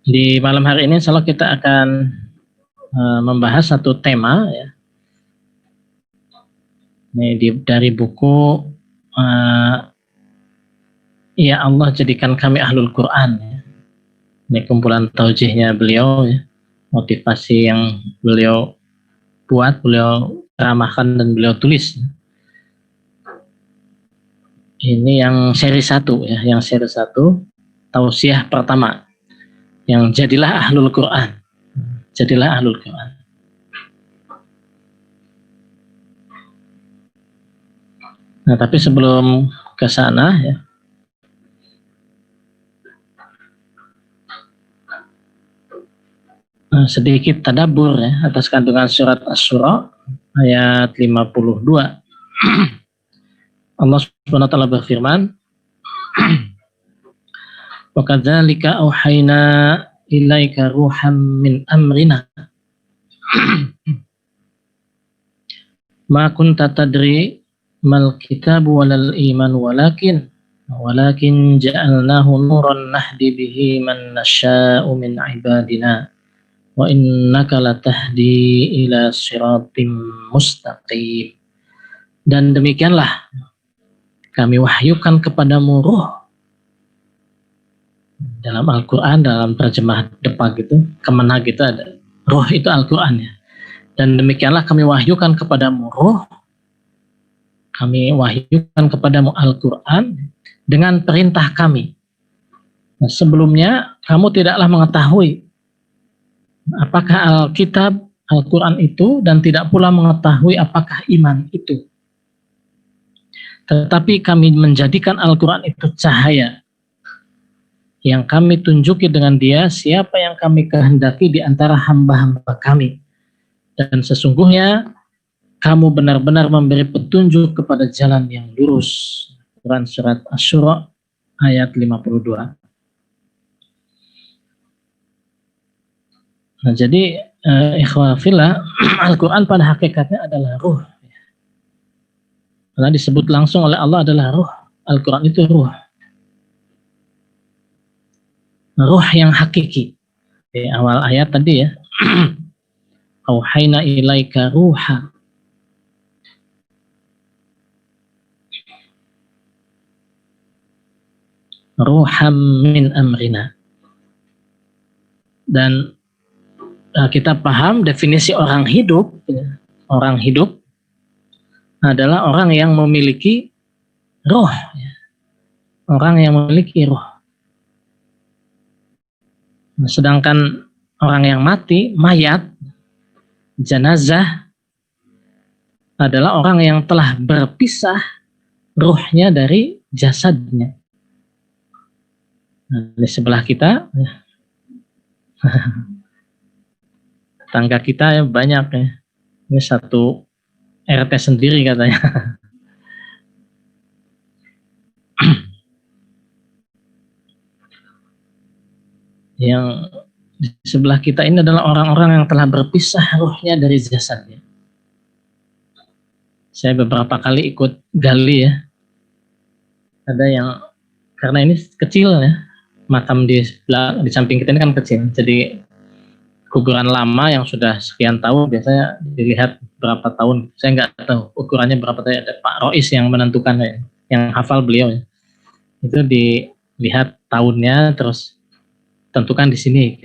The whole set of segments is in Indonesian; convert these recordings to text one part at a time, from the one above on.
Di malam hari ini insya Allah kita akan membahas satu tema ya. Ini dari buku Ya Allah Jadikan Kami Ahlul Quran ya. Ini kumpulan taujihnya beliau ya. Motivasi yang beliau buat, beliau ceramahkan dan beliau tulis. Ini yang seri 1 ya, yang seri 1 tausiah pertama. Yang jadilah ahlul Quran. Jadilah ahlul Quran. Nah, tapi sebelum ke sana ya, sedikit tadabbur ya atas kandungan surat Asy-Syura ayat 52. Allah Subhanahu wa taala berfirman, "Wa kadzalika auhayna ilaika ruham min amrina ma kunta tadri mal kitabu walal iman walakin ja'alnahu nuran nahdi bihi man nasya'u min ibadina wa innaka latahdi ila siratim mustaqim." Dan demikianlah kami wahyukan kepadamu ruh. Dalam Al-Quran, dalam terjemah Depak itu, Kemenag itu ada ruh itu Al-Quran ya. Dan demikianlah kami wahyukan kepadamu ruh, kami wahyukan kepadamu Al-Quran dengan perintah kami. Nah, sebelumnya kamu tidaklah mengetahui apakah Alkitab, Al-Quran itu, dan tidak pula mengetahui apakah iman itu. Tetapi kami menjadikan Al-Quran itu cahaya yang kami tunjuki dengan dia siapa yang kami kehendaki di antara hamba-hamba kami. Dan sesungguhnya kamu benar-benar memberi petunjuk kepada jalan yang lurus. Quran surat Asy-Syura ayat 52. Nah, jadi ikhwah fillah, Al-Quran pada hakikatnya adalah ruh. Karena disebut langsung oleh Allah adalah ruh. Al-Quran itu ruh. Ruh yang hakiki. Di awal ayat tadi ya. Auhayna ilaika ruha. Ruham min amrina. Dan kita paham definisi orang hidup. Orang hidup adalah orang yang memiliki roh. Orang yang memiliki roh. Sedangkan orang yang mati, mayat, jenazah, adalah orang yang telah berpisah ruhnya dari jasadnya. Nah, di sebelah kita, tetangga kita ya banyak ya. Ini satu RT sendiri katanya. Yang di sebelah kita ini adalah orang-orang yang telah berpisah ruhnya dari jasadnya. Saya beberapa kali ikut gali ya. Ada yang, karena ini kecil ya, makam di samping kita ini kan kecil. Jadi kuburan lama yang sudah sekian tahun biasanya dilihat berapa tahun. Saya nggak tahu ukurannya berapa tahun. Ada Pak Rois yang menentukan ya, yang hafal beliau ya. Itu dilihat tahunnya terus tentukan di sini.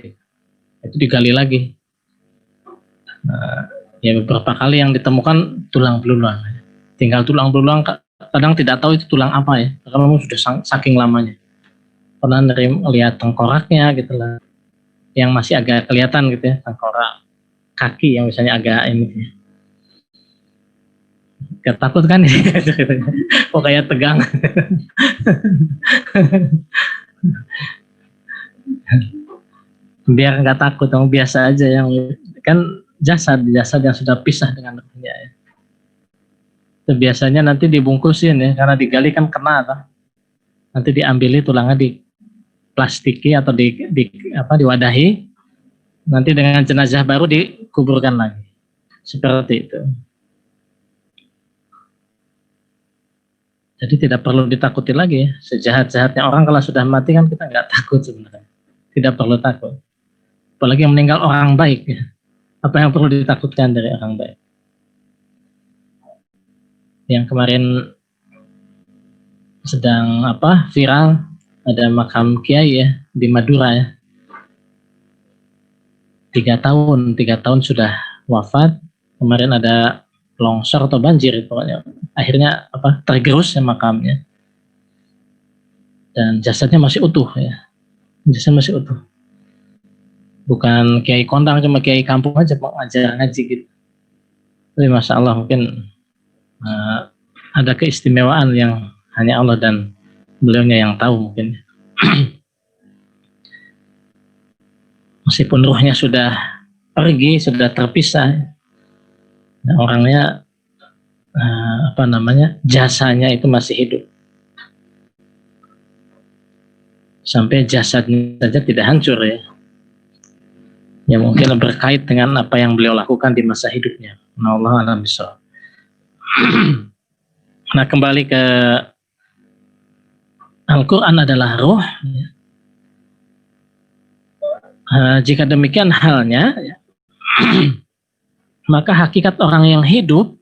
Itu digali lagi. Nah, ya beberapa kali yang ditemukan tulang belulang. Tinggal tulang belulang, kadang tidak tahu itu tulang apa ya. Karena memang sudah saking lamanya. Pernah lihat tengkoraknya gitu lah. Yang masih agak kelihatan gitu ya, tengkorak kaki yang misalnya agak ini. Gak takut kan ini? Kok kayak tegang. Biar nggak takut, dong biasa aja yang kan jasad yang sudah pisah dengan rohnya ya. Itu biasanya nanti dibungkusin ya, karena digali kan kena kan. Nanti diambil tulangnya di plastiki atau diwadahi, nanti dengan jenazah baru dikuburkan lagi. Seperti itu. Jadi tidak perlu ditakuti lagi ya. Sejahat-jahatnya orang kalau sudah mati kan kita nggak takut sebenarnya. Tidak perlu takut. apalagi yang meninggal orang baik ya. Apa yang perlu ditakutkan dari orang baik? Yang kemarin sedang viral, ada makam kiai ya di Madura ya. 3 tahun sudah wafat. Kemarin ada longsor atau banjir pokoknya. Akhirnya tergerus ya makamnya. Dan jasadnya masih utuh ya. Jasadnya masih utuh. Bukan kiai kondang, cuma kiai kampung aja ngajar ngaji gitu. Tapi Masya Allah mungkin ada keistimewaan yang hanya Allah dan beliaunya yang tahu mungkin. Meskipun ruhnya sudah pergi, sudah terpisah, nah, orangnya jasanya itu masih hidup. Sampai jasadnya saja tidak hancur ya. Ya mungkin berkait dengan apa yang beliau lakukan di masa hidupnya. Allah a'lam bishawab. Nah, kembali ke Al-Quran adalah ruh. Jika demikian halnya, ya, maka hakikat orang yang hidup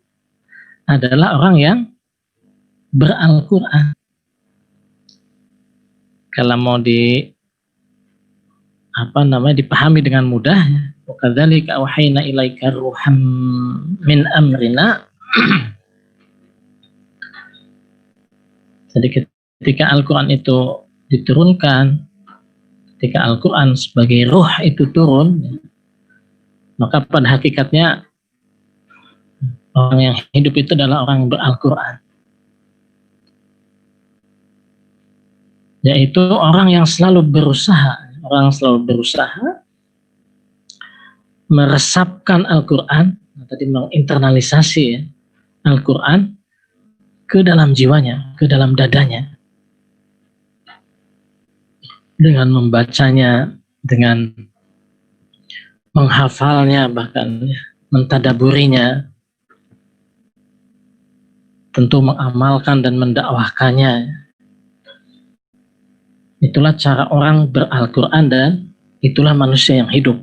adalah orang yang ber-Al-Quran. Kalau mau dipahami dengan mudah, wakadzalika auhayna ilaika ruham min amrina. Jadi ketika Al-Quran itu diturunkan, ketika Al-Quran sebagai ruh itu turun, maka pada hakikatnya orang yang hidup itu adalah orang yang ber-Al-Quran. Yaitu orang yang selalu berusaha meresapkan Al-Quran, tadi menginternalisasi Al-Quran ke dalam jiwanya, ke dalam dadanya, dengan membacanya, dengan menghafalnya, bahkan mentadaburinya, tentu mengamalkan dan mendakwahkannya. Itulah cara orang ber-Al-Quran dan itulah manusia yang hidup.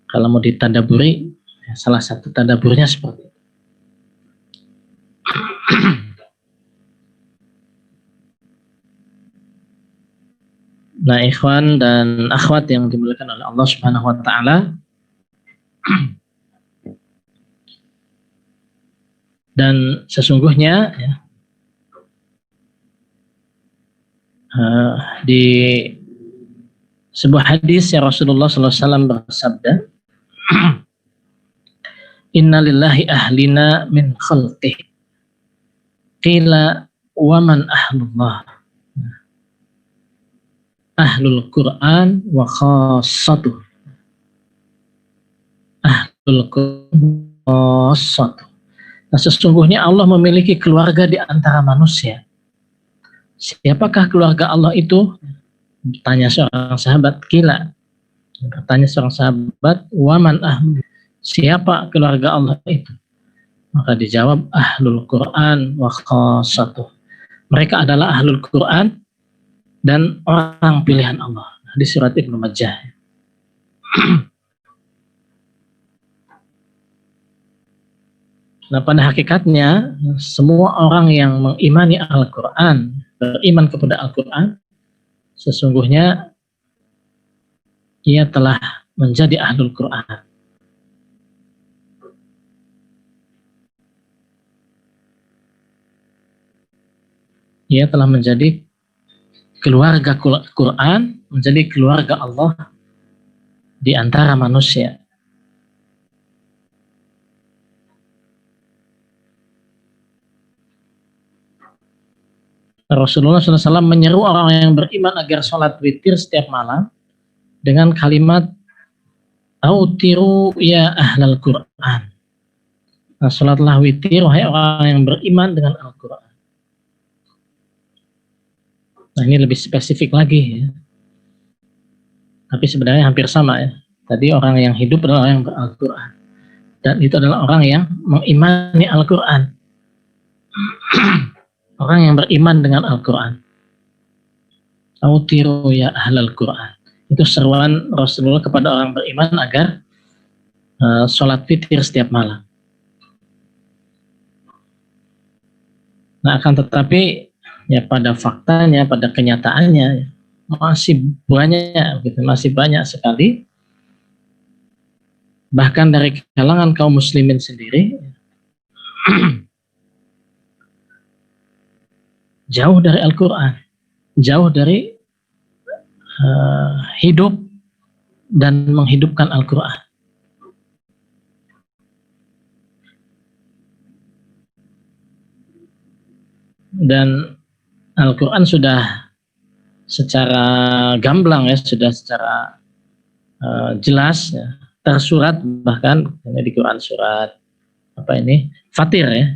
Kalau mau ditadaburi, salah satu tadaburnya seperti itu. Nah, ikhwan dan akhwat yang dimuliakan oleh Allah Subhanahu wa taala, dan sesungguhnya ya, di sebuah hadis ya Rasulullah SAW bersabda, Inna lillahi ahlina min khalqih, qila wa man ahlullah, ahlul Quran wa khassatuh, ahlul Quran wa khassatuh. Nah, sesungguhnya Allah memiliki keluarga di antara manusia. Siapakah keluarga Allah itu? Bertanya seorang sahabat, kila. Bertanya seorang sahabat, waman ahlu. Siapa keluarga Allah itu? Maka dijawab, ahlul Quran wa khassatuh. Mereka adalah ahlul Quran dan orang pilihan Allah. Di surat Ibnu Majah. Nah, pada hakikatnya semua orang yang mengimani Al-Quran, beriman kepada Al-Quran, sesungguhnya ia telah menjadi ahlul Quran. Ia telah menjadi keluarga Quran, menjadi keluarga Allah di antara manusia. Rasulullah SAW menyeru orang yang beriman agar sholat witir setiap malam dengan kalimat Autiru ya ahlal Quran. Nah, sholatlah witir wahai orang yang beriman dengan Al-Quran. Nah, ini lebih spesifik lagi ya. Tapi sebenarnya hampir sama ya. Tadi orang yang hidup adalah orang yang ber-Al-Quran. Dan itu adalah orang yang mengimani Al-Quran. Orang yang beriman dengan Al-Quran. Autiru ya ahlal Quran. Itu seruan Rasulullah kepada orang beriman agar sholat witir setiap malam. Nah, akan tetapi ya pada faktanya, pada kenyataannya masih banyak sekali, bahkan dari kalangan kaum muslimin sendiri jauh dari Al-Quran, jauh dari hidup dan menghidupkan Al-Quran. Dan Al-Quran sudah secara gamblang ya, sudah secara jelas ya, tersurat, bahkan di Quran surat Fatir ya,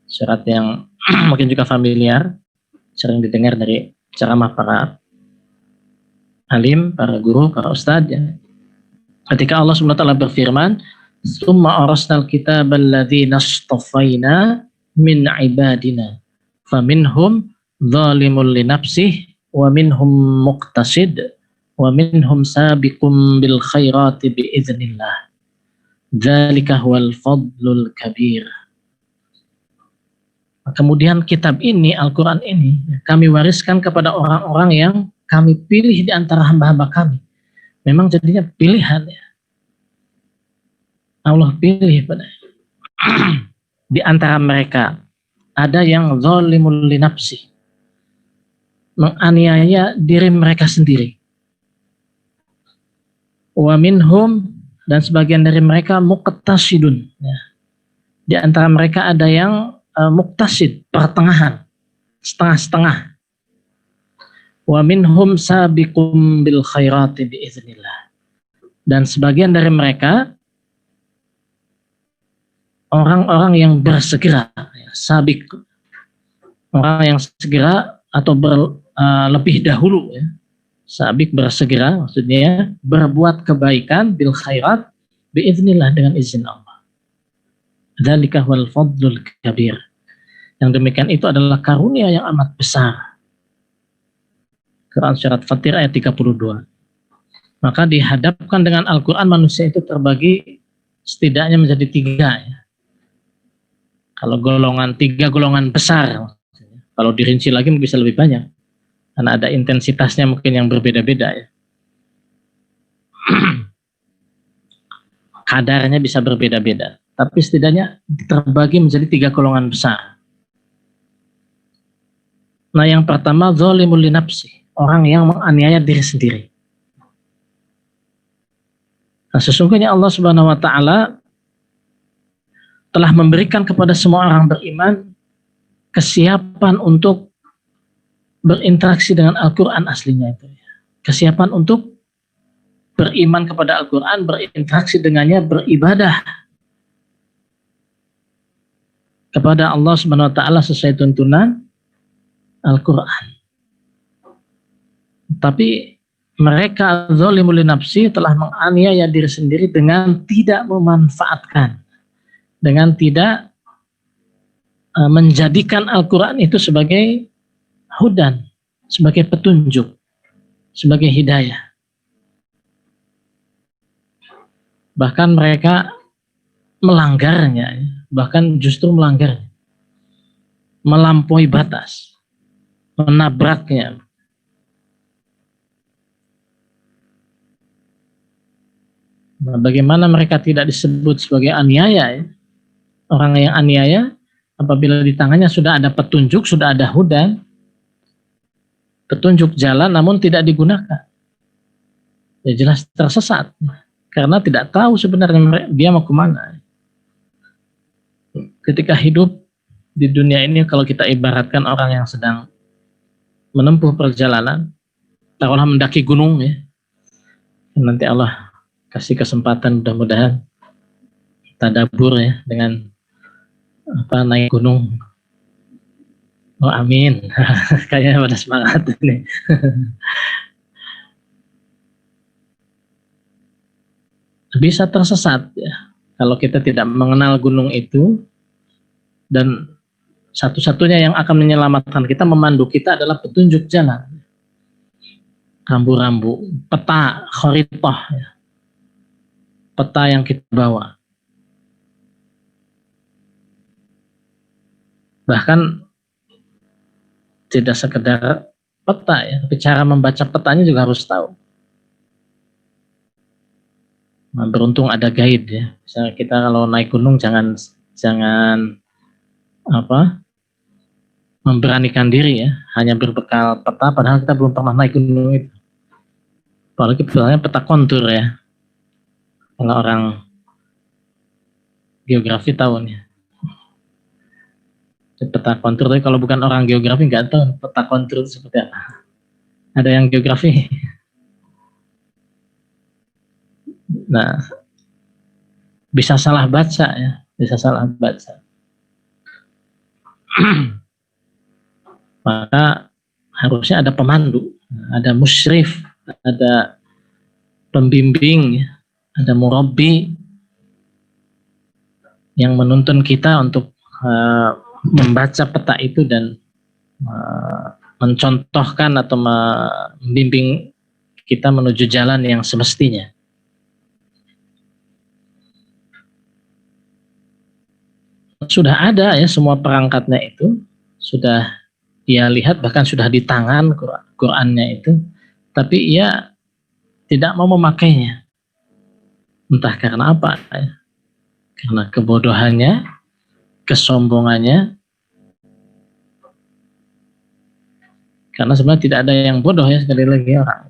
surat yang mungkin juga familiar, sering didengar dari ceramah para alim, para guru, para ustadz ya. Ketika Allah SWT berfirman, "Tsumma arasnal kitabal ladzina istafaina min ibadina faminhum zalimun li nafsihi wa minhum muqtasid wa minhum sabiqum bil khairati bi idznillah. Dzalika huwal fadlul kabir." Kemudian kitab ini, Al-Quran ini, kami wariskan kepada orang-orang yang kami pilih di antara hamba-hamba kami. Memang jadinya pilihan ya. Allah pilih pada di antara mereka ada yang zalimul li nafsi, menganiaya diri mereka sendiri. Wa minhum, dan sebagian dari mereka muqtasidun ya. Di antara mereka ada yang muqtasid, pertengahan, setengah-setengah. Wa minhum sabiqum bil khairati biiznillah. Dan sebagian dari mereka orang-orang yang bersegera, ya, sabiq, orang yang segera atau lebih dahulu ya. Sabiq bersegera, maksudnya berbuat kebaikan bil khairat biiznillah, dengan izin Allah. Dzalika huwal fadlul kabir. Yang demikian itu adalah karunia yang amat besar. Quran surat Fatir ayat 32. Maka dihadapkan dengan Al-Quran, manusia itu terbagi setidaknya menjadi 3 ya. Kalau tiga golongan besar, kalau dirinci lagi bisa lebih banyak, karena ada intensitasnya mungkin yang berbeda-beda ya. Kadarnya bisa berbeda-beda, tapi setidaknya terbagi menjadi 3 golongan besar. Nah, yang pertama zalimul li nafsi, orang yang menganiaya diri sendiri. Nah, sesungguhnya Allah Subhanahu wa taala telah memberikan kepada semua orang beriman kesiapan untuk berinteraksi dengan Al-Quran aslinya itu. Kesiapan untuk beriman kepada Al-Quran, berinteraksi dengannya, beribadah kepada Allah Subhanahu wa taala sesuai tuntunan Al-Quran. Tapi mereka zalimul li nafsi, telah menganiaya diri sendiri dengan tidak memanfaatkan, dengan tidak menjadikan Al-Quran itu sebagai hudan, sebagai petunjuk, sebagai hidayah. Bahkan mereka melanggarnya, bahkan justru melanggarnya, melampaui batas, menabraknya. Nah, bagaimana mereka tidak disebut sebagai aniaya ya? Orang yang aniaya apabila di tangannya sudah ada petunjuk, sudah ada hudan, petunjuk jalan, namun tidak digunakan, ya jelas tersesat, karena tidak tahu sebenarnya dia mau kemana. Ketika hidup di dunia ini, kalau kita ibaratkan orang yang sedang menempuh perjalanan, taruhlah mendaki gunung ya, nanti Allah kasih kesempatan, mudah-mudahan tadabbur ya dengan naik gunung. Oh amin. Kayaknya pada semangat ini. Bisa tersesat ya kalau kita tidak mengenal gunung itu, dan satu-satunya yang akan menyelamatkan kita, memandu kita adalah petunjuk jalan. rambu-rambu, peta kharitah, ya. Peta yang kita bawa. Bahkan tidak sekedar peta ya, tapi cara membaca petanya juga harus tahu. Nah, beruntung ada guide ya. Misalnya kita kalau naik gunung jangan memberanikan diri ya, hanya berbekal peta padahal kita belum pernah naik gunung itu. Apalagi sebenarnya peta kontur ya. Kalau orang geografi tahu nih. Peta kontur, tapi kalau bukan orang geografi nggak tahu peta kontur itu seperti apa. Ada yang geografi. Nah, bisa salah baca ya, bisa salah baca. Maka harusnya ada pemandu, ada musyrif, ada pembimbing, ada murabbi yang menuntun kita untuk membaca peta itu dan mencontohkan atau membimbing kita menuju jalan yang semestinya. Sudah ada ya semua perangkatnya itu, sudah ia lihat, bahkan sudah di tangan Qurannya itu, tapi ia tidak mau memakainya. Entah karena apa ya. Karena kebodohannya, kesombongannya. Karena sebenarnya tidak ada yang bodoh ya, sekali lagi orang.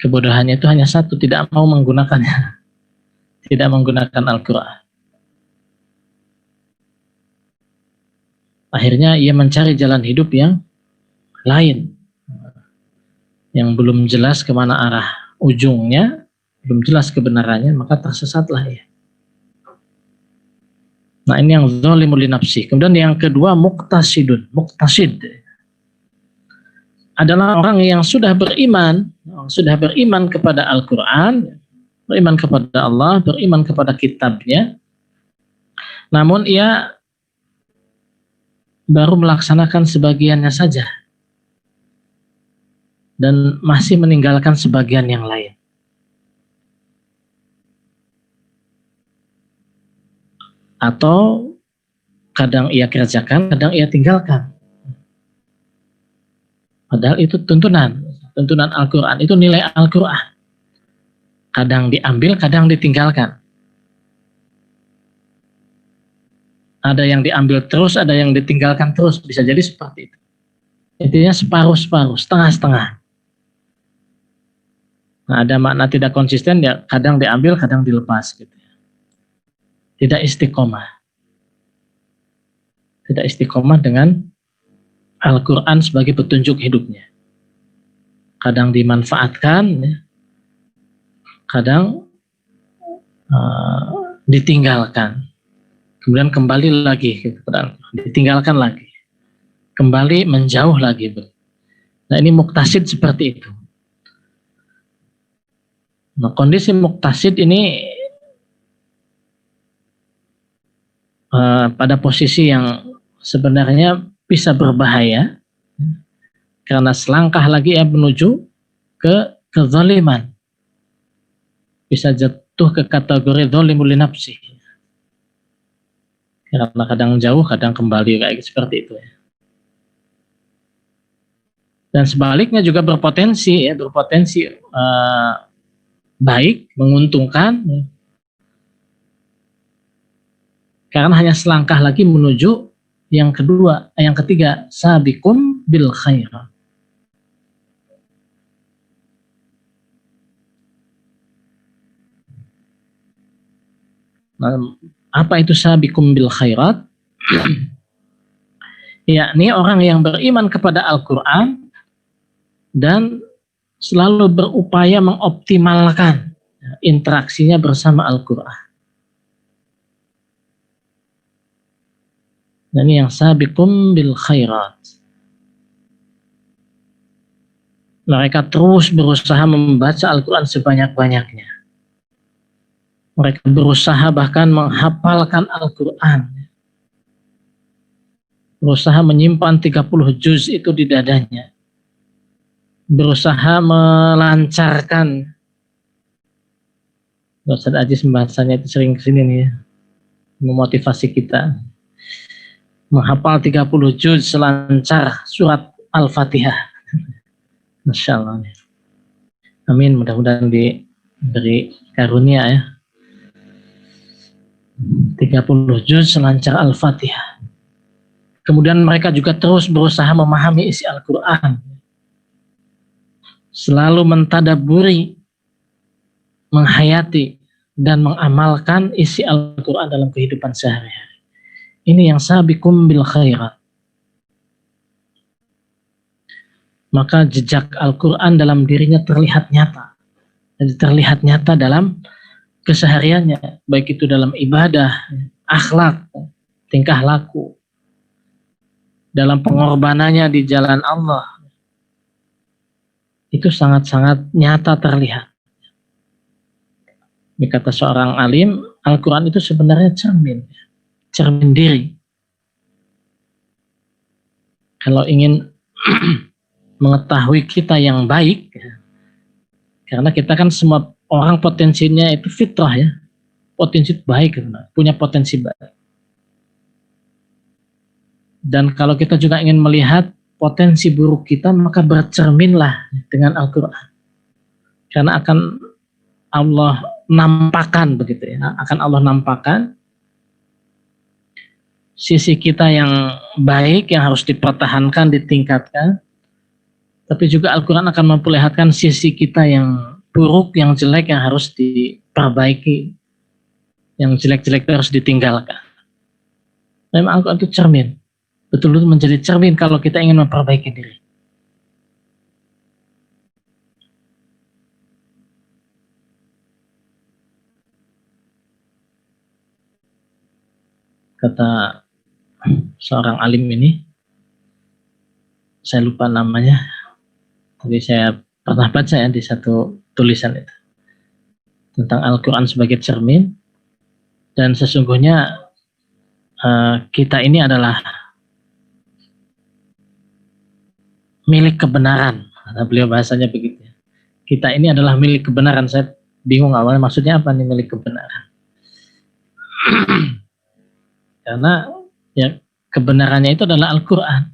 Kebodohannya itu hanya satu, tidak mau menggunakannya. Tidak menggunakan Al-Quran. Akhirnya ia mencari jalan hidup yang lain, yang belum jelas kemana arah ujungnya, belum jelas kebenarannya, maka tersesatlah ia. Nah, ini yang zalimul li nafsi. Kemudian yang kedua muqtasidun. Muqtasid adalah orang yang sudah beriman kepada Al-Quran, beriman kepada Allah, beriman kepada kitabnya, namun ia baru melaksanakan sebagiannya saja dan masih meninggalkan sebagian yang lain. Atau kadang ia kerjakan, kadang ia tinggalkan. Padahal itu tuntunan Al-Quran, itu nilai Al-Quran. Kadang diambil, kadang ditinggalkan. Ada yang diambil terus, ada yang ditinggalkan terus, bisa jadi seperti itu. Intinya separuh-separuh, setengah-setengah. Nah, ada makna tidak konsisten, ya kadang diambil, kadang dilepas gitu. Tidak istiqomah. Tidak istiqomah dengan Al-Quran sebagai petunjuk hidupnya. Kadang dimanfaatkan, kadang ditinggalkan. Kemudian kembali lagi kepada Al-Quran, ditinggalkan lagi. Kembali menjauh lagi. Nah, ini muqtasid seperti itu. Nah, kondisi muqtasid ini pada posisi yang sebenarnya bisa berbahaya, karena selangkah lagi ya menuju ke kezaliman, bisa jatuh ke kategori zalimul li nafsi, karena kadang jauh kadang kembali kayak seperti itu ya. Dan sebaliknya juga berpotensi baik, menguntungkan ya. Karena hanya selangkah lagi menuju yang kedua, yang ketiga, sabiqum bil khairat. Nah, apa itu sabiqum bil khairat? Yakni orang yang beriman kepada Al-Quran dan selalu berupaya mengoptimalkan interaksinya bersama Al-Quran. Nah, ini yang sabiqum bil khairat. Mereka terus berusaha membaca Al-Quran sebanyak-banyaknya. Mereka berusaha bahkan menghafalkan Al-Quran. Berusaha menyimpan 30 juz itu di dadanya. berusaha melancarkan. Ustaz Aziz bahasanya itu sering kesini nih ya, memotivasi kita menghafal 30 juz selancar surat Al-Fatihah. Masya Allah. Amin, mudah-mudahan diberi karunia ya. 30 juz selancar Al-Fatihah. Kemudian mereka juga terus berusaha memahami isi Al-Quran. Selalu mentadaburi, menghayati, dan mengamalkan isi Al-Quran dalam kehidupan sehari-hari. Ini yang sabiqum bil khairat. Maka jejak Al-Quran dalam dirinya terlihat nyata. Dan terlihat nyata dalam kesehariannya, baik itu dalam ibadah, akhlak, tingkah laku, dalam pengorbanannya di jalan Allah, itu sangat-sangat nyata terlihat. Kata seorang alim, Al-Quran itu sebenarnya cermin diri. Kalau ingin mengetahui kita yang baik, karena kita kan semua orang potensinya itu fitrah ya, potensi baik, punya potensi baik. Dan kalau kita juga ingin melihat potensi buruk kita, maka bercerminlah dengan Al-Quran. Karena akan Allah nampakkan begitu ya, akan Allah nampakkan sisi kita yang baik yang harus dipertahankan, ditingkatkan. Tapi juga Al-Quran akan memperlihatkan sisi kita yang buruk, yang jelek, yang harus diperbaiki, yang jelek-jelek itu harus ditinggalkan. Memang Al-Quran itu cermin, betul-betul menjadi cermin kalau kita ingin memperbaiki diri. Kata seorang alim ini, saya lupa namanya, tapi saya pernah baca ya di satu tulisan itu tentang Al-Quran sebagai cermin, dan sesungguhnya kita ini adalah milik kebenaran. Nah, beliau bahasanya begitu. Kita ini adalah milik kebenaran. Saya bingung awalnya maksudnya apa nih milik kebenaran. Karena ya kebenarannya itu adalah Al-Quran.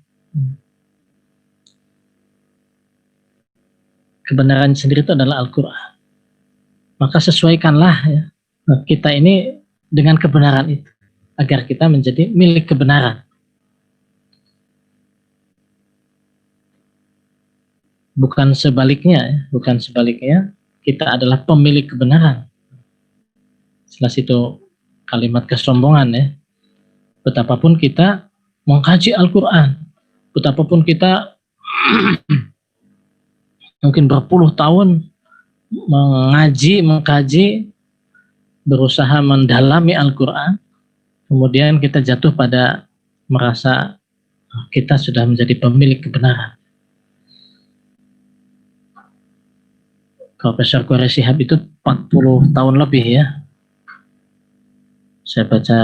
Kebenaran sendiri itu adalah Al-Quran. Maka sesuaikanlah ya, kita ini dengan kebenaran itu, agar kita menjadi milik kebenaran. Bukan sebaliknya, kita adalah pemilik kebenaran. Jelas itu kalimat kesombongan ya. Betapapun kita mengkaji Al-Quran, betapapun kita mungkin berpuluh tahun mengkaji, berusaha mendalami Al-Quran, kemudian kita jatuh pada merasa kita sudah menjadi pemilik kebenaran. Profesor Quraish Shihab itu 40 tahun lebih ya. Saya baca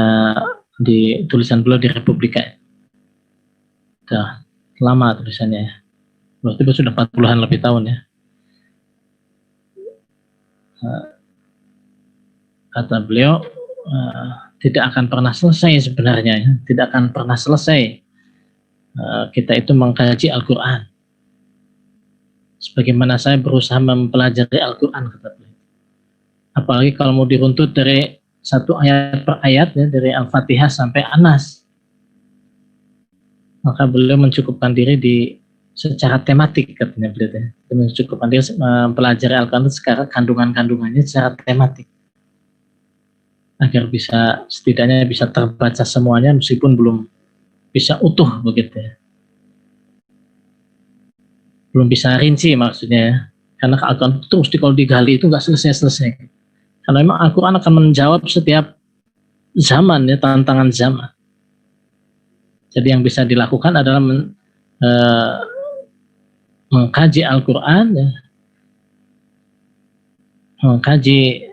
di tulisan beliau di Republika. Sudah lama tulisannya ya. Berarti sudah 40-an lebih tahun ya. Kata beliau, tidak akan pernah selesai sebenarnya ya. Tidak akan pernah selesai kita itu mengkaji Al-Quran. Sebagaimana saya berusaha mempelajari Al-Quran, kata beliau. Apalagi kalau mau diruntut dari satu ayat per ayat ya, dari Al-Fatihah sampai Anas, maka beliau mencukupkan diri secara tematik, katanya beliau. Dia mencukupkan diri mempelajari Al-Quran secara kandungan-kandungannya secara tematik, agar setidaknya bisa terbaca semuanya meskipun belum bisa utuh begitu ya. Belum bisa rinci maksudnya, karena Al-Quran terus kalau digali itu nggak selesai-selesai. Karena memang Al-Quran akan menjawab setiap zaman ya, tantangan zaman. Jadi yang bisa dilakukan adalah mengkaji Al-Quran ya, mengkaji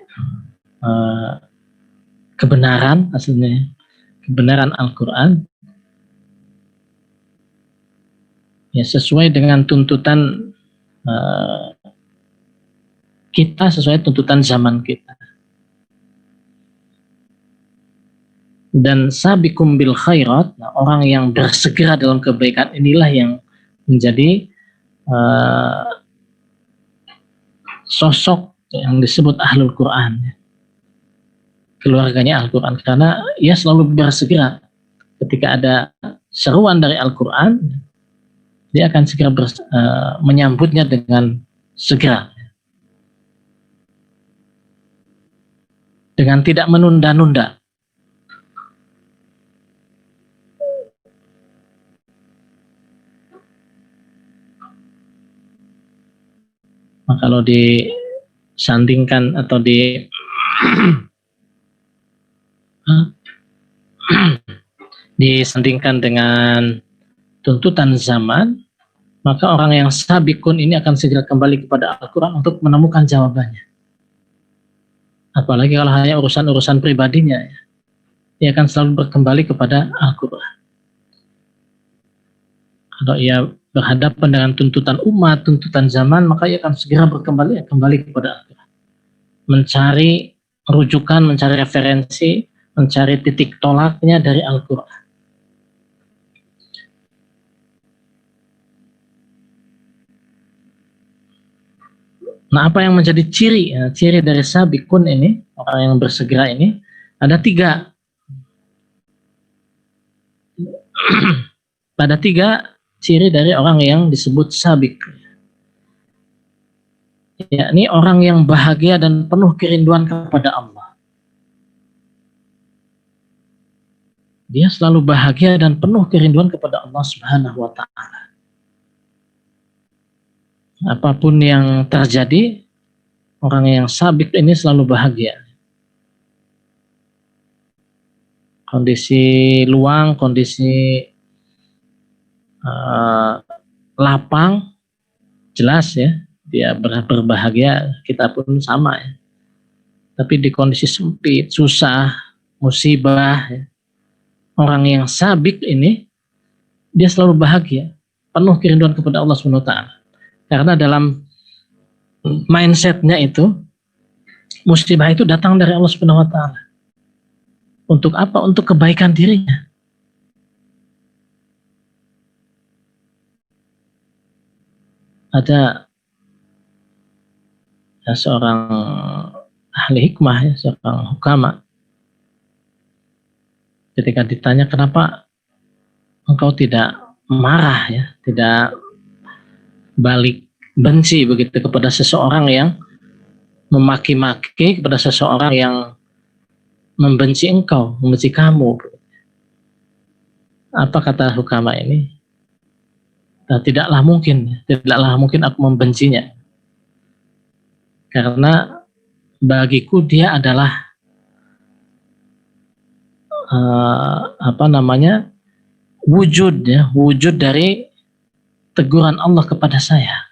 kebenaran aslinya, kebenaran Al-Quran ya, sesuai dengan tuntutan kita sesuai tuntutan zaman kita. Dan sabiqum bil khairat, orang yang bersegera dalam kebaikan inilah yang menjadi sosok yang disebut ahlul Quran, keluarganya Al-Quran, karena ia selalu bersegera ketika ada seruan dari Al-Quran, dia akan segera menyambutnya dengan segera, dengan tidak menunda-nunda. Nah, kalau disandingkan atau disandingkan dengan tuntutan zaman, maka orang yang sabiqun ini akan segera kembali kepada Al-Quran untuk menemukan jawabannya. Apalagi kalau hanya urusan-urusan pribadinya, dia akan selalu berkembali kepada Al-Quran. Kalau ia berhadapan dengan tuntutan umat, tuntutan zaman, maka ia akan segera kembali kepada Al-Quran. Mencari rujukan, mencari referensi, mencari titik tolaknya dari Al-Quran. Nah, apa yang menjadi ciri dari sabiqun ini, orang yang bersegera ini, ada 3. Pada 3 ciri dari orang yang disebut sabiq, yakni orang yang bahagia dan penuh kerinduan kepada Allah. Dia selalu bahagia dan penuh kerinduan kepada Allah Subhanahu wa Ta'ala. Apapun yang terjadi, orang yang sabiq ini selalu bahagia. Kondisi luang, kondisi lapang, jelas ya, dia berbahagia, kita pun sama ya. Tapi di kondisi sempit, susah, musibah, ya, orang yang sabiq ini dia selalu bahagia, penuh kerinduan kepada Allah Subhanahu wa Ta'ala. Karena dalam mindsetnya itu, musibah itu datang dari Allah Subhanahu wa Ta'ala. Untuk apa? Untuk kebaikan dirinya. Ada seorang ahli hikmah, ya, seorang hukama, ketika ditanya kenapa engkau tidak marah, ya, tidak balik benci begitu kepada seseorang yang memaki-maki, kepada seseorang yang membenci engkau, membenci kamu. Apa kata hukama ini? Tidaklah mungkin aku membencinya. Karena bagiku dia adalah wujud dari teguran Allah kepada saya.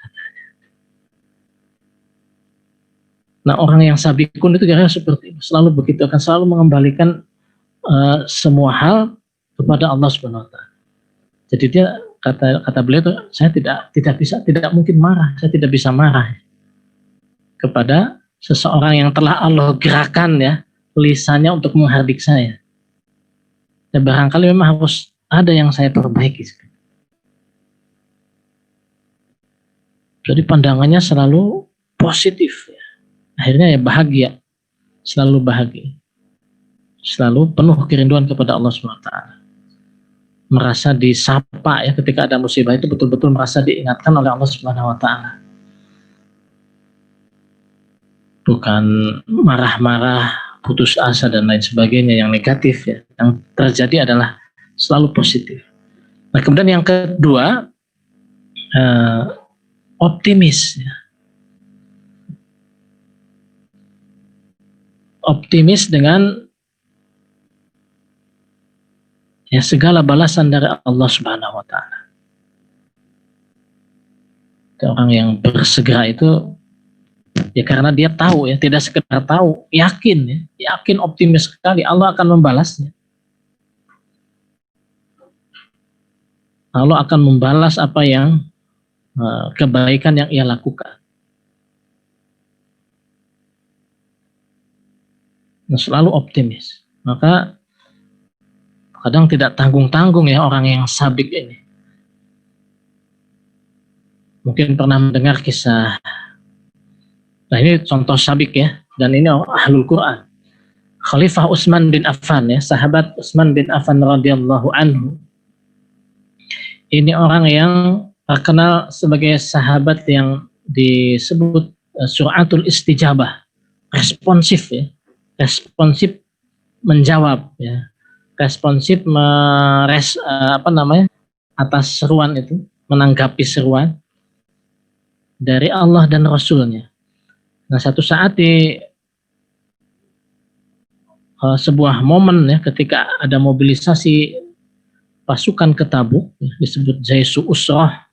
Nah, orang yang sabiqun itu kira-kira seperti itu, selalu begitu, akan selalu mengembalikan semua hal kepada Allah Subhanahu wa Ta'ala. Jadi dia kata beliau itu, saya tidak mungkin marah, saya tidak bisa marah kepada seseorang yang telah Allah gerakan ya lisannya untuk menghardik saya. Dan barangkali memang harus ada yang saya perbaiki. Jadi pandangannya selalu positif ya. Akhirnya ya bahagia, selalu bahagia, selalu penuh kerinduan kepada Allah SWT. Merasa disapa ya ketika ada musibah itu, betul-betul merasa diingatkan oleh Allah SWT. Bukan marah-marah, putus asa dan lain sebagainya yang negatif ya. Yang terjadi adalah selalu positif. Nah, kemudian yang kedua, optimis ya. Optimis dengan ya segala balasan dari Allah Subhanahu wa Ta'ala. Orang yang bersegera itu ya karena dia tahu ya, tidak sekedar tahu, yakin optimis sekali Allah akan membalasnya. Allah akan membalas apa yang kebaikan yang ia lakukan. Nah, selalu optimis. Maka kadang tidak tanggung-tanggung ya orang yang sabik ini. Mungkin pernah mendengar kisah. Nah, ini contoh sabik ya, dan ini ahlul Quran. Khalifah Utsman bin Affan ya, sahabat Utsman bin Affan radhiyallahu anhu. Ini orang yang terkenal sebagai sahabat yang disebut suratul istijabah, responsif ya, responsif menjawab ya, responsif atas seruan itu, menanggapi seruan dari Allah dan Rasulnya. Nah, satu saat di sebuah momen ya, ketika ada mobilisasi pasukan ke Tabuk, ya, disebut Jaisu Usrah,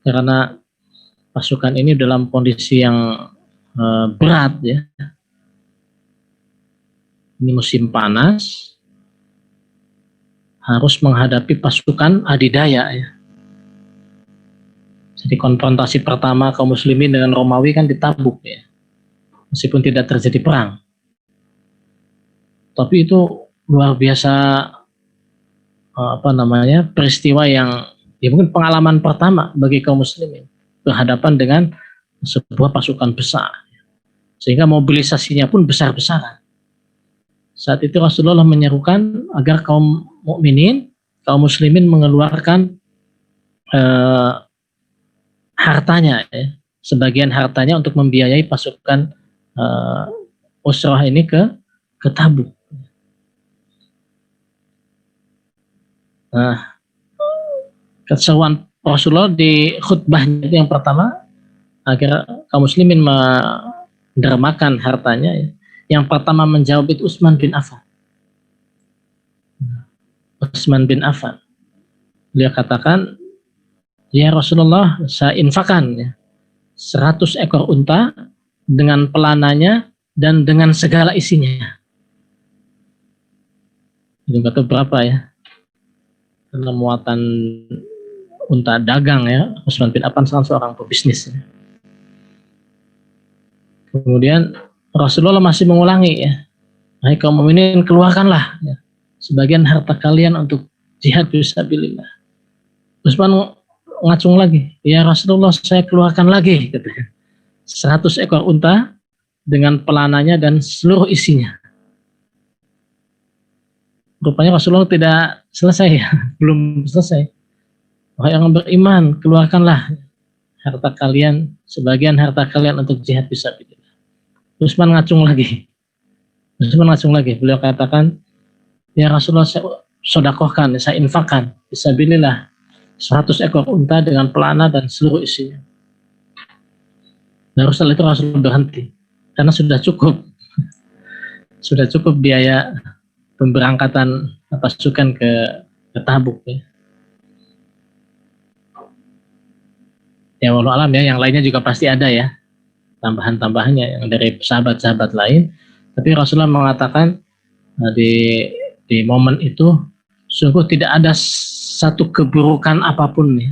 karena pasukan ini dalam kondisi yang berat ya. Ini musim panas, harus menghadapi pasukan adidaya ya. Jadi konfrontasi pertama kaum muslimin dengan Romawi kan di Tabuk ya, meskipun tidak terjadi perang. Tapi itu luar biasa peristiwa yang ya mungkin pengalaman pertama bagi kaum muslimin berhadapan dengan sebuah pasukan besar, sehingga mobilisasinya pun besar-besaran. Saat itu Rasulullah menyerukan agar kaum mukminin, kaum muslimin mengeluarkan hartanya, ya, sebagian hartanya untuk membiayai pasukan Usrah ini ke Tabuk. Nah, keseruan Rasulullah di khutbahnya yang pertama agar kaum muslimin mendermakan hartanya, ya. Yang pertama menjawab itu Utsman bin Affan. Utsman bin Affan. Beliau katakan, ya Rasulullah, saya infakkan ya, 100 ekor unta dengan pelananya dan dengan segala isinya. Itu kata berapa ya? Karena muatan unta dagang ya, Utsman bin Affan seorang pebisnis. Ya. Kemudian Rasulullah masih mengulangi ya, hai kaum mukminin, keluarkanlah ya, sebagian harta kalian untuk jihad fisabilillah. Utsman ngacung lagi, ya Rasulullah, saya keluarkan lagi, katanya, 100 ekor unta dengan pelananya dan seluruh isinya. Rupanya Rasulullah tidak selesai ya, belum selesai. Wahai yang beriman, keluarkanlah harta kalian, sebagian harta kalian untuk jihad fisabilillah. Utsman ngacung lagi. Beliau katakan, ya Rasulullah, saya sodakohkan, saya infakkan fisabilillah 100 ekor unta dengan pelana dan seluruh isinya. Dan setelah itu Rasulullah berhenti karena sudah cukup biaya pemberangkatan pasukan ke Tabuk ya. Ya walau alam ya, yang lainnya juga pasti ada ya, tambahan-tambahannya yang dari sahabat-sahabat lain. Tapi Rasulullah mengatakan di momen itu sungguh tidak ada satu keburukan apapun ya,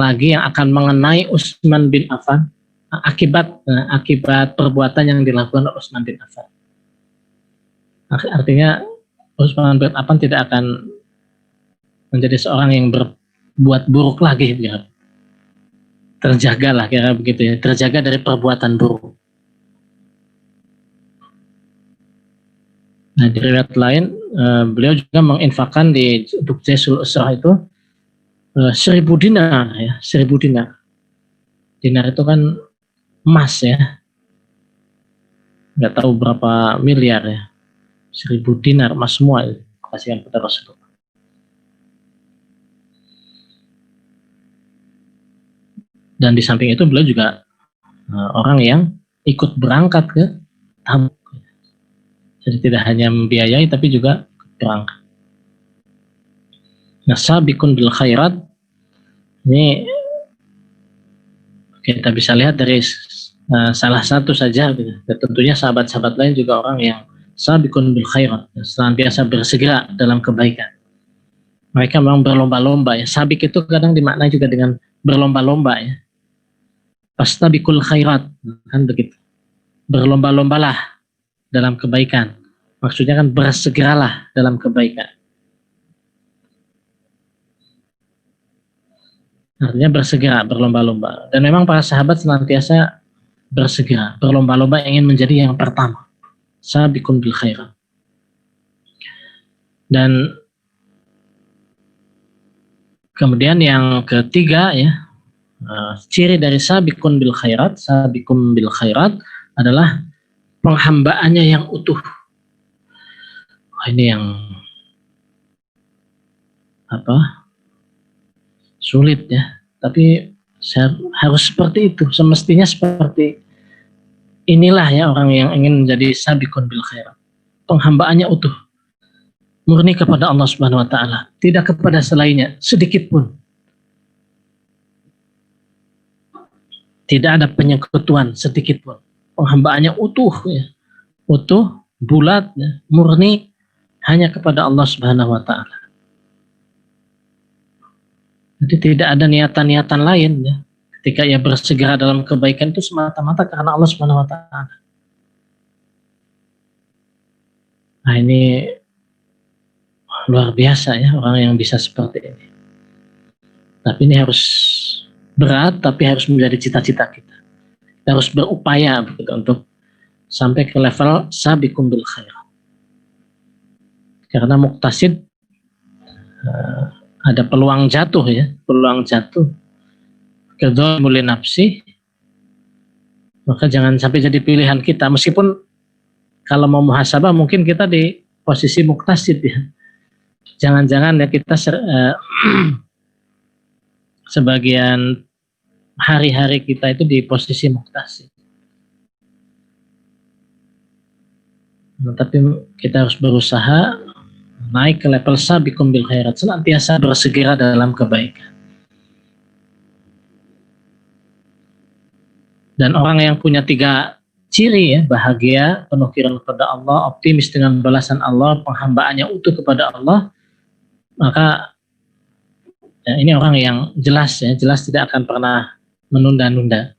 lagi yang akan mengenai Utsman bin Affan akibat perbuatan yang dilakukan oleh Utsman bin Affan. Artinya Utsman bin Affan tidak akan menjadi seorang yang berbuat buruk lagi ya. Terjagalah kira begitu ya, terjaga dari perbuatan buruk. Nah, di riwayat lain beliau juga menginfakkan untuk Jaisul Usrah itu 1.000 dinar ya, 1.000 dinar. Dinar itu kan emas ya, nggak tahu berapa miliar ya, 1.000 dinar emas semua ya, kasihkan kepada Rasulullah. Dan di samping itu beliau juga orang yang ikut berangkat ke Tabuk. Jadi tidak hanya membiayai tapi juga berangkat. Nah, sabiqun bil khairat ini kita bisa lihat dari salah satu saja. Dan tentunya sahabat-sahabat lain juga orang yang sabiqun bil khairat, senantiasa bersegera dalam kebaikan. Mereka memang berlomba-lomba ya. Sabik itu kadang dimaknai juga dengan berlomba-lomba ya. Fastabiqul khairat, kan begitu. Berlomba-lombalah dalam kebaikan. Maksudnya kan bersegeralah dalam kebaikan. Artinya bersegera, berlomba-lomba. Dan memang para sahabat senantiasa bersegera, berlomba-lomba ingin menjadi yang pertama. Sabiqun bil khairat. Dan kemudian yang ketiga ya, ciri dari sabiqun bil khairat, sabiqun bil khairat adalah penghambaannya yang utuh. Ini yang sulit ya, tapi harus seperti itu, semestinya seperti inilah ya orang yang ingin menjadi sabiqun bil khairat. Penghambaannya utuh, murni kepada Allah Subhanahu wa taala, tidak kepada selainnya sedikit pun. Tidak ada penyekutuan sedikit pun. Penghambaannya utuh ya. Utuh, bulat ya, murni hanya kepada Allah Subhanahu wa taala. Jadi tidak ada niatan-niatan lain ya. Ketika ia bersegera dalam kebaikan itu semata-mata karena Allah Subhanahu wa taala. Nah, ini luar biasa ya orang yang bisa seperti ini. Tapi ini harus berat, tapi harus menjadi cita-cita kita. Kita harus berupaya begitu untuk sampai ke level sabiqun bil khairat. Karena muktasid ada peluang jatuh ya, peluang jatuh ke dzulmul nafsi. Maka jangan sampai jadi pilihan kita, meskipun kalau mau muhasabah mungkin kita di posisi muktasid ya. Jangan-jangan ya kita sebagian hari-hari kita itu di posisi muktasid. Nah, tapi kita harus berusaha naik ke level sabiqun bil khairat, senantiasa bersegera dalam kebaikan. Dan orang yang punya 3 ciri ya, bahagia, penuh kiraan kepada Allah, optimis dengan balasan Allah, penghambaannya utuh kepada Allah, maka ya, ini orang yang jelas ya, jelas tidak akan pernah menunda-nunda,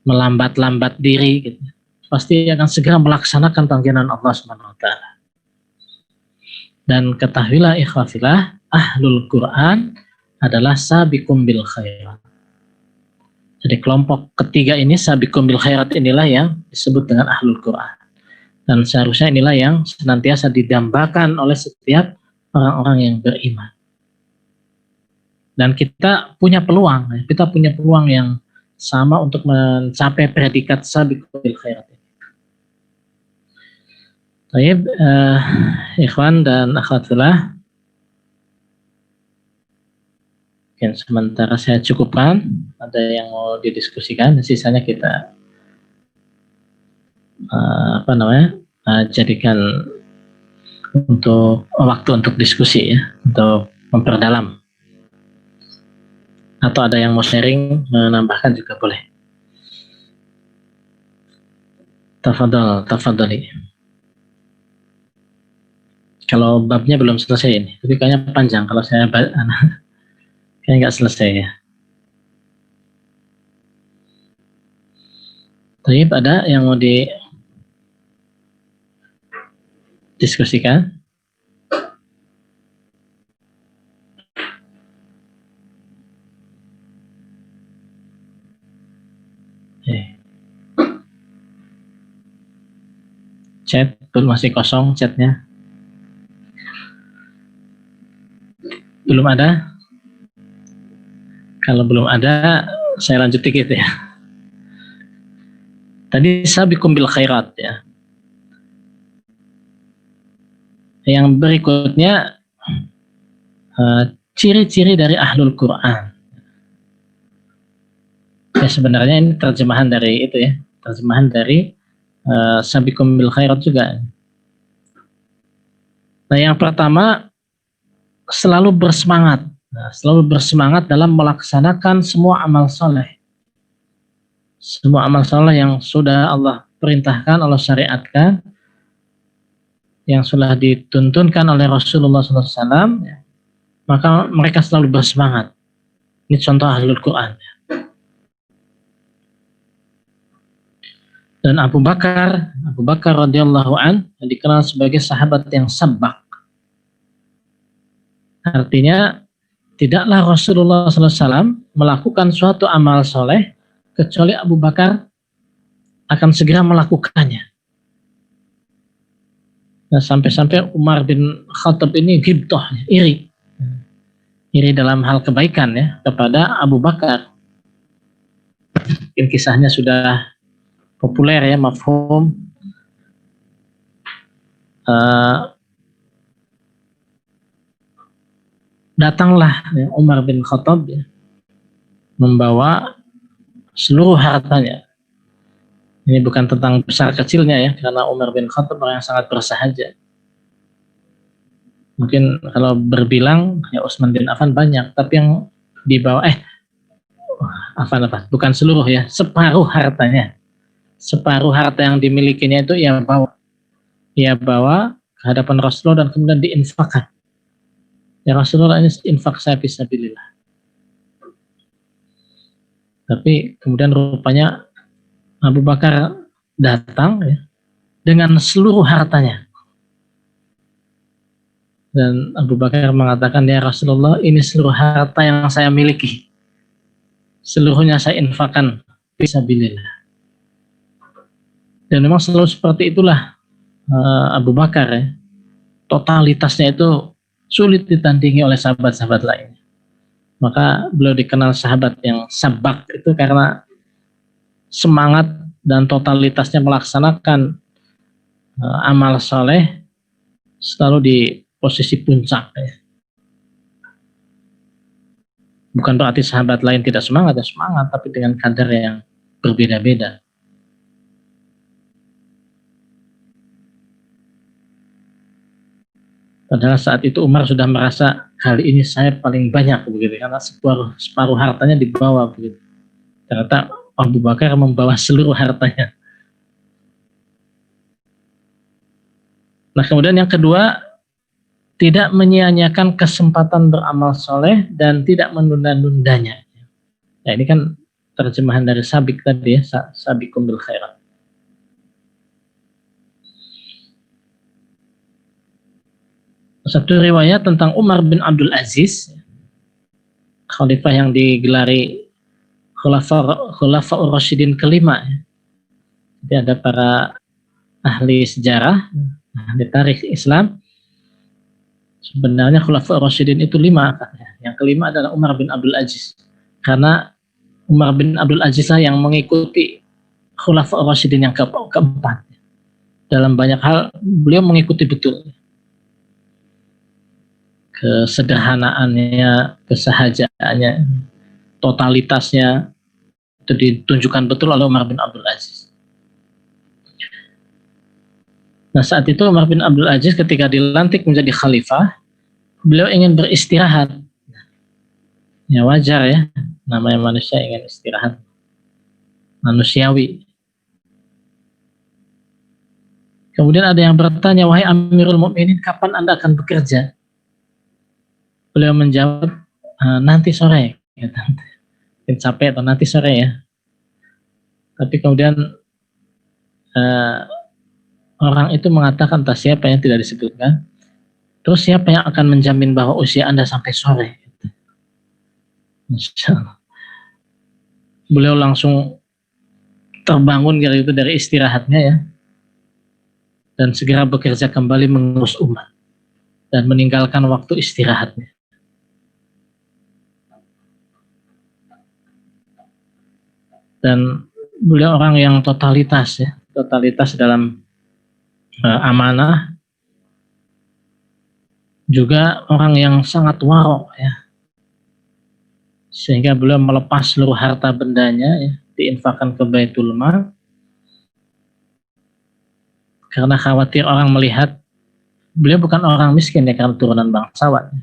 melambat-lambat diri gitu. Pasti akan segera melaksanakan panggilan Allah Subhanahu wa taala. Dan ketahuilah ikhwafillah, ahlul Quran adalah sabiqun bil khairat. Jadi kelompok ketiga ini, sabiqun bil khairat, inilah yang disebut dengan ahlul Quran. Dan seharusnya inilah yang senantiasa didambakan oleh setiap orang-orang yang beriman. Dan kita punya peluang yang sama untuk mencapai predikat sabiqun bil khairat ini. Baik, ikhwan dan akhwat fillah, mungkin sementara saya cukupkan. Ada yang mau didiskusikan, sisanya kita jadikan untuk waktu untuk diskusi ya, untuk memperdalam. Atau ada yang mau sharing, menambahkan juga boleh. Tafadhali. Kalau babnya belum selesai ini, tapi kayaknya panjang kalau saya kayaknya nggak selesai ya. Tapi ada yang mau didiskusikan? Chat masih kosong chatnya. Belum ada? Kalau belum ada, saya lanjut dikit ya. Tadi sabiqun bil khairat ya. Yang berikutnya ciri-ciri dari ahlul Quran. Ya sebenarnya ini terjemahan dari itu ya, terjemahan dari sabiqun bil khairat juga. Nah, yang pertama, selalu bersemangat. Selalu bersemangat dalam melaksanakan semua amal soleh. Semua amal soleh yang sudah Allah perintahkan, Allah syariatkan, yang sudah dituntunkan oleh Rasulullah SAW, maka mereka selalu bersemangat Ini contoh ahlul Quran. Dan Abu Bakar radhiyallahu an dikenal sebagai sahabat yang sabak. Artinya tidaklah Rasulullah SAW melakukan suatu amal soleh kecuali Abu Bakar akan segera melakukannya. Nah, sampai-sampai Umar bin Khattab ini ghibthah, iri dalam hal kebaikan ya kepada Abu Bakar. Mungkin kisahnya sudah populer ya, mafhum. Datanglah ya, Umar bin Khattab ya, membawa seluruh hartanya. Ini bukan tentang besar kecilnya ya, karena Umar bin Khattab orang yang sangat bersahaja. Mungkin kalau berbilang ya Utsman bin Affan banyak, tapi yang dibawa Affan bukan seluruh ya, separuh hartanya. Separuh harta yang dimilikinya itu ia bawa ke hadapan Rasulullah dan kemudian diinfakkan. Ya Rasulullah, ini infak saya fisabilillah. Tapi kemudian rupanya Abu Bakar datang ya, dengan seluruh hartanya. Dan Abu Bakar mengatakan, ya Rasulullah, ini seluruh harta yang saya miliki. Seluruhnya saya infakkan fisabilillah. Dan memang selalu seperti itulah Abu Bakar ya. Totalitasnya itu sulit ditandingi oleh sahabat-sahabat lain. Maka beliau dikenal sahabat yang sabak itu karena semangat dan totalitasnya melaksanakan amal soleh selalu di posisi puncak ya. Bukan berarti sahabat lain tidak semangat, ya semangat, tapi dengan kadar yang berbeda-beda. Padahal saat itu Umar sudah merasa kali ini saya paling banyak begitu, karena separuh hartanya dibawa begitu. Ternyata Abu Bakar membawa seluruh hartanya. Nah, kemudian yang kedua, tidak menyia-nyiakan kesempatan beramal soleh dan tidak menunda-nundanya. Nah, ini kan terjemahan dari sabik tadi ya, sabiqum bil khairat. Satu riwayat tentang Umar bin Abdul Aziz, khalifah yang digelari Khulafaur Rasyidin kelima. Jadi ada para ahli sejarah, ahli tarikh Islam. Sebenarnya Khulafaur Rasyidin itu 5. Yang kelima adalah Umar bin Abdul Aziz. Karena Umar bin Abdul Aziz lah yang mengikuti Khulafaur Rasyidin yang keempat. Dalam banyak hal beliau mengikuti betul. Kesederhanaannya, kesahajaannya, totalitasnya itu ditunjukkan betul oleh Umar bin Abdul Aziz. Nah, saat itu Umar bin Abdul Aziz ketika dilantik menjadi khalifah, beliau ingin beristirahat. Ya wajar ya, namanya manusia ingin istirahat. Manusiawi. Kemudian ada yang bertanya, wahai Amirul Mukminin, kapan Anda akan bekerja? Beliau menjawab, nanti sore. Ya, mungkin capek atau nanti sore ya. Tapi kemudian orang itu mengatakan, entah siapa yang tidak disebutkan, terus siapa yang akan menjamin bahwa usia Anda sampai sore? Beliau langsung terbangun gitu dari istirahatnya ya, dan segera bekerja kembali mengurus umat dan meninggalkan waktu istirahatnya. Dan beliau orang yang totalitas ya, totalitas dalam amanah, juga orang yang sangat warok ya, sehingga beliau melepas seluruh harta bendanya ya, diinfakkan ke Baitul Mal karena khawatir orang melihat beliau bukan orang miskin ya, karena turunan bangsawan.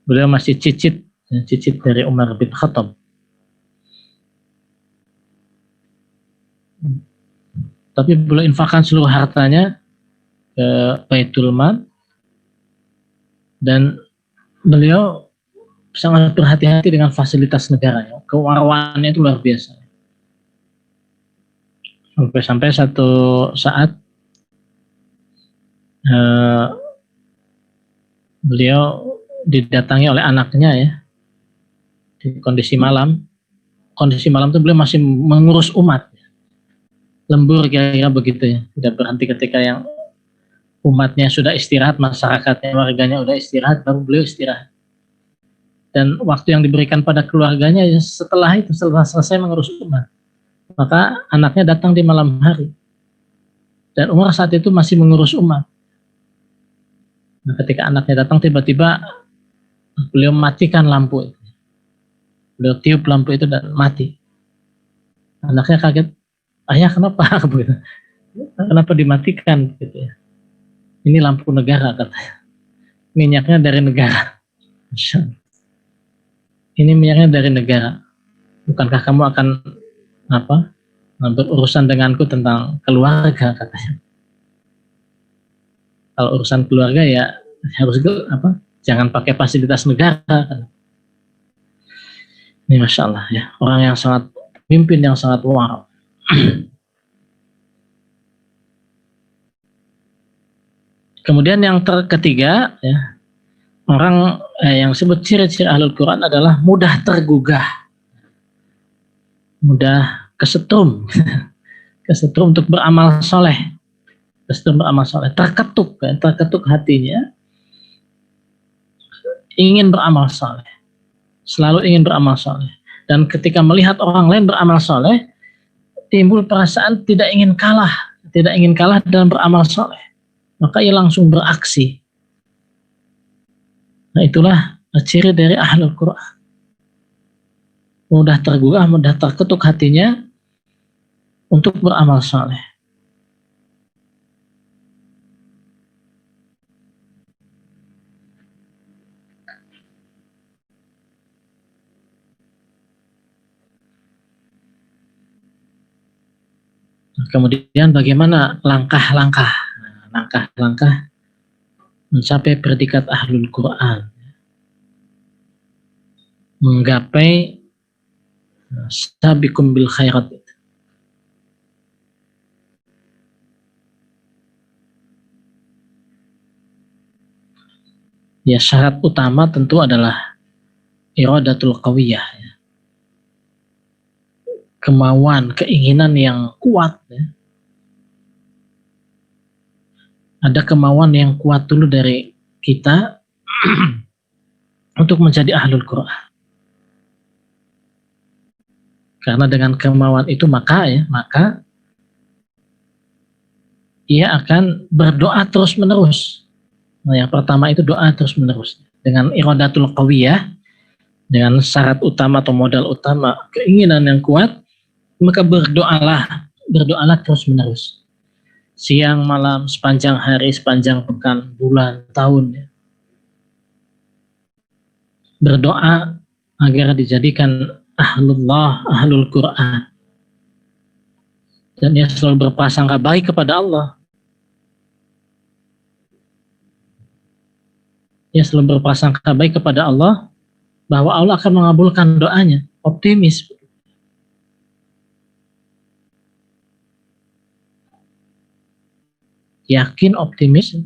Beliau masih cicit dari Umar bin Khattab. Tapi beliau infakkan seluruh hartanya ke Baitul Mal, dan beliau sangat berhati-hati dengan fasilitas negara. Ya. Kewarawannya itu luar biasa. Sampai-sampai satu saat beliau didatangi oleh anaknya ya di kondisi malam. Kondisi malam itu beliau masih mengurus umat, lembur kira-kira begitu ya. Tidak berhenti ketika yang umatnya sudah istirahat, masyarakatnya, warganya udah istirahat, baru beliau istirahat. Dan waktu yang diberikan pada keluarganya ya setelah itu, setelah selesai mengurus umat, maka anaknya datang di malam hari. Dan Umar saat itu masih mengurus umat. Nah, ketika anaknya datang, tiba-tiba beliau matikan lampu itu. Beliau tiup lampu itu dan mati. Anaknya kaget, ayah kenapa? Kenapa dimatikan? Gitu ya. Ini lampu negara katanya. Minyaknya dari negara. Ini minyaknya dari negara. Bukankah kamu akan berurusan denganku tentang keluarga katanya. Kalau urusan keluarga ya harus jangan pakai fasilitas negara. Ini Masya Allah ya, orang yang sangat pemimpin yang sangat wow. Kemudian yang ketiga ya, orang yang disebut ciri-ciri ahlul Quran adalah mudah tergugah, mudah kesetrum, kesetrum untuk beramal soleh, terketuk hatinya, ingin beramal soleh, selalu ingin beramal soleh. Dan ketika melihat orang lain beramal soleh, timbul perasaan tidak ingin kalah dalam beramal soleh. Maka ia langsung beraksi. Nah itulah ciri dari ahlul Quran. Mudah tergugah, mudah terketuk hatinya untuk beramal soleh. Kemudian bagaimana langkah-langkah mencapai predikat ahlul Quran, menggapai sabiqum bil khairat. Ya syarat utama tentu adalah iradatul qawiyah, ya. Kemauan, keinginan yang kuat. Ya. Ada kemauan yang kuat dulu dari kita untuk menjadi ahlul Quran. Karena dengan kemauan itu maka ia akan berdoa terus menerus. Nah, yang pertama itu doa terus menerus. Dengan iradatul qawiyah, dengan syarat utama atau modal utama keinginan yang kuat, maka berdoalah terus menerus. Siang malam, sepanjang hari, sepanjang pekan, bulan, tahun. Ya. Berdoa agar dijadikan ahlullah, ahlul Quran. Dan ia selalu berprasangka baik kepada Allah. Ia selalu berprasangka baik kepada Allah bahwa Allah akan mengabulkan doanya. Optimis. Yakin, optimis.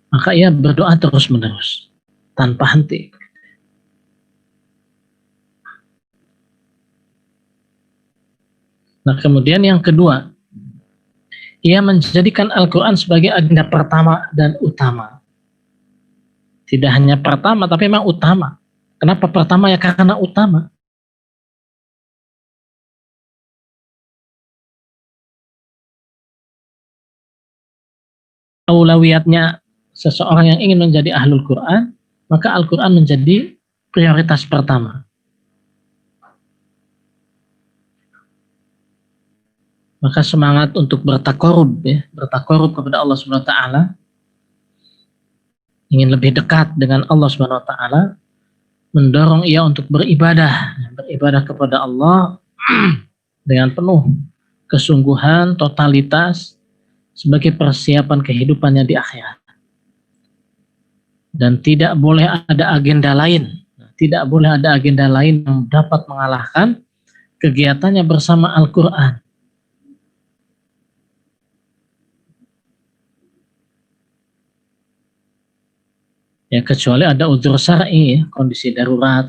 Maka ia berdoa terus menerus tanpa henti. Nah kemudian yang kedua, ia menjadikan Al-Quran sebagai agenda pertama dan utama. Tidak hanya pertama, tapi memang utama. Kenapa pertama? Ya karena utama. Aulawiyatnya seseorang yang ingin menjadi ahlul Quran, maka Al-Quran menjadi prioritas pertama. Maka semangat untuk bertakorub kepada Allah Subhanahu wa taala, ingin lebih dekat dengan Allah Subhanahu wa taala, mendorong ia untuk beribadah kepada Allah dengan penuh kesungguhan, totalitas sebagai persiapan kehidupannya di akhirat. Dan tidak boleh ada agenda lain. Tidak boleh ada agenda lain yang dapat mengalahkan kegiatannya bersama Al-Quran. Ya, kecuali ada udzur syar'i, kondisi darurat.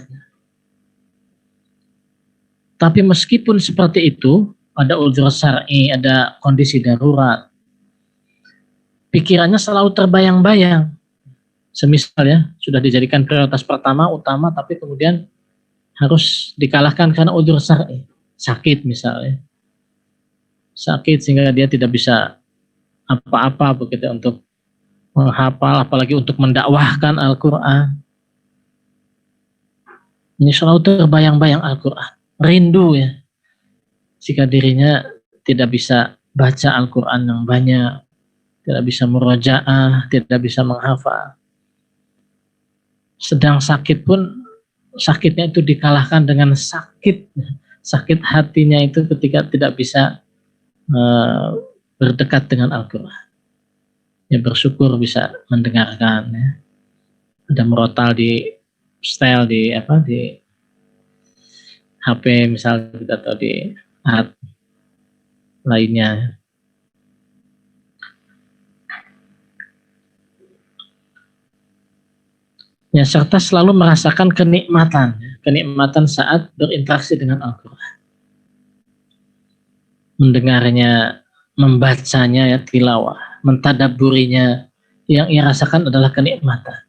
Tapi meskipun seperti itu, ada udzur syar'i, ada kondisi darurat, pikirannya selalu terbayang-bayang. Semisal ya, sudah dijadikan prioritas pertama, utama, tapi kemudian harus dikalahkan karena udzur syar'i. Sakit misalnya. Sakit sehingga dia tidak bisa apa-apa begitu untuk menghafal, apalagi untuk mendakwahkan Al-Quran. Ini selalu terbayang-bayang Al-Quran. Rindu ya. Jika dirinya tidak bisa baca Al-Quran yang banyak, tidak bisa murojaah, tidak bisa menghafal. Sedang sakit pun, sakitnya itu dikalahkan dengan sakit hatinya itu ketika tidak bisa berdekat dengan Al-Quran. Ya, bersyukur bisa mendengarkan ya. Ada murotal di setel di HP misalnya atau di alat lainnya. Ya, serta selalu merasakan kenikmatan saat berinteraksi dengan Al-Quran. Mendengarnya, membacanya ya, tilawah, mentadabburinya, yang ia rasakan adalah kenikmatan.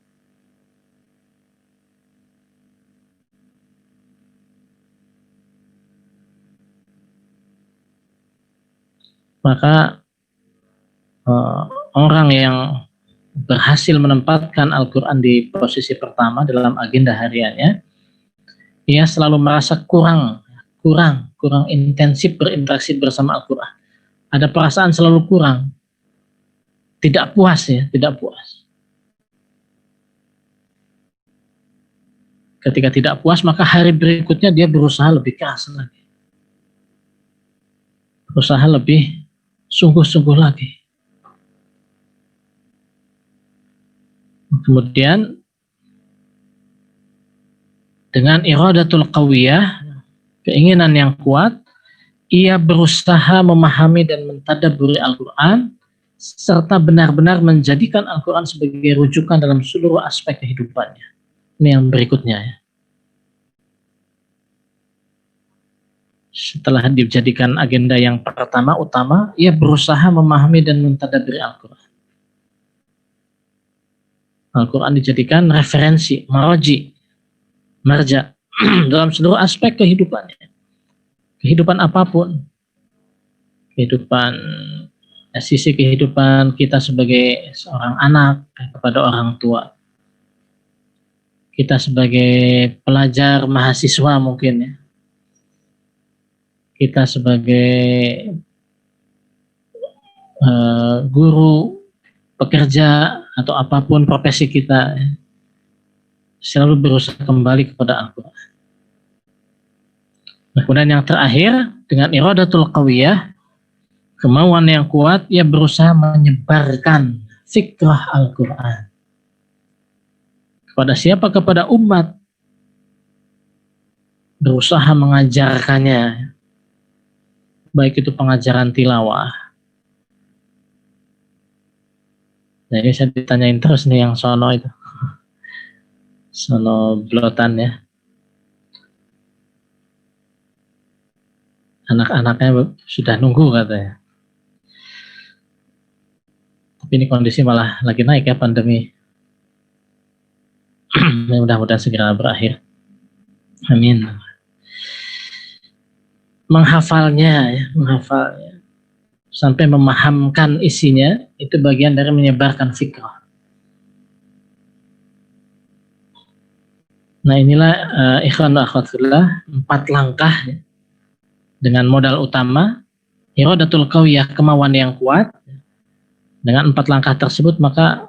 Maka orang yang berhasil menempatkan Al-Quran di posisi pertama dalam agenda hariannya, ia selalu merasa kurang intensif berinteraksi bersama Al-Quran. Ada perasaan selalu kurang, tidak puas. Ketika tidak puas, maka hari berikutnya dia berusaha lebih keras lagi, berusaha lebih sungguh-sungguh lagi. Kemudian dengan iradatul qawiyah, keinginan yang kuat, ia berusaha memahami dan mentadabburi Al-Quran serta benar-benar menjadikan Al-Quran sebagai rujukan dalam seluruh aspek kehidupannya. Ini yang berikutnya ya. Setelah dijadikan agenda yang pertama utama, ia berusaha memahami dan mentadabburi Al-Quran. Al-Quran dijadikan referensi, marja dalam seluruh aspek kehidupannya. Kehidupan apapun. Sisi kehidupan kita sebagai seorang anak kepada orang tua. Kita sebagai pelajar, mahasiswa mungkin ya. Kita sebagai guru, pekerja, atau apapun profesi kita, selalu berusaha kembali kepada Al-Quran. Kemudian yang terakhir, dengan iradatul qawiyah, kemauan yang kuat, ia berusaha menyebarkan fikrah Al-Quran. Kepada siapa? Kepada umat. Berusaha mengajarkannya, baik itu pengajaran tilawah. Nah, ini saya ditanyain terus nih yang sono itu. Sono Blotan ya. Anak-anaknya sudah nunggu katanya. Tapi ini kondisi malah lagi naik ya, pandemi. Mudah-mudahan segera berakhir. Amin. Menghafalnya sampai memahamkan isinya, itu bagian dari menyebarkan fikrah. Nah, inilah ikhwan wa akhwat fillah, 4 langkah ya, dengan modal utama iradatul qawiyah, kemauan yang kuat. Dengan 4 langkah tersebut, maka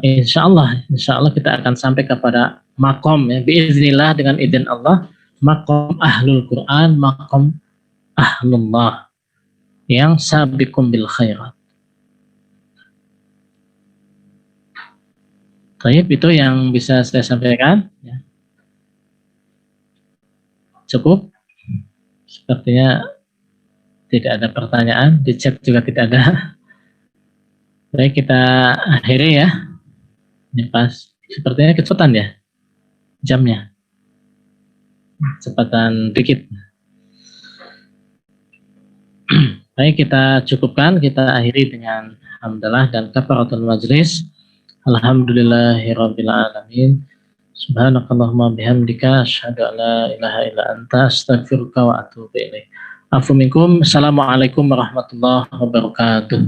insya Allah kita akan sampai kepada makom ya, biiznillah, dengan izin Allah, Maqam ahlul Quran, maqam ahlullah yang sabiqum bil khairat. Baik, itu yang bisa saya sampaikan. Ya. Cukup. Sepertinya tidak ada pertanyaan. Di chat juga tidak ada. Baik, kita akhiri ya. Ini pas. Sepertinya kecepatan ya jamnya. Kecepatan dikit. Baik, kita cukupkan. Kita akhiri dengan hamdalah dan kafaratul majlis. Alhamdulillahirabbil alamin. Subhanakallahumma bihamdika asyhadu an la ilaha illa anta astaghfiruka wa atubu ilaik. Afu minkum. Assalamualaikum warahmatullahi wabarakatuh.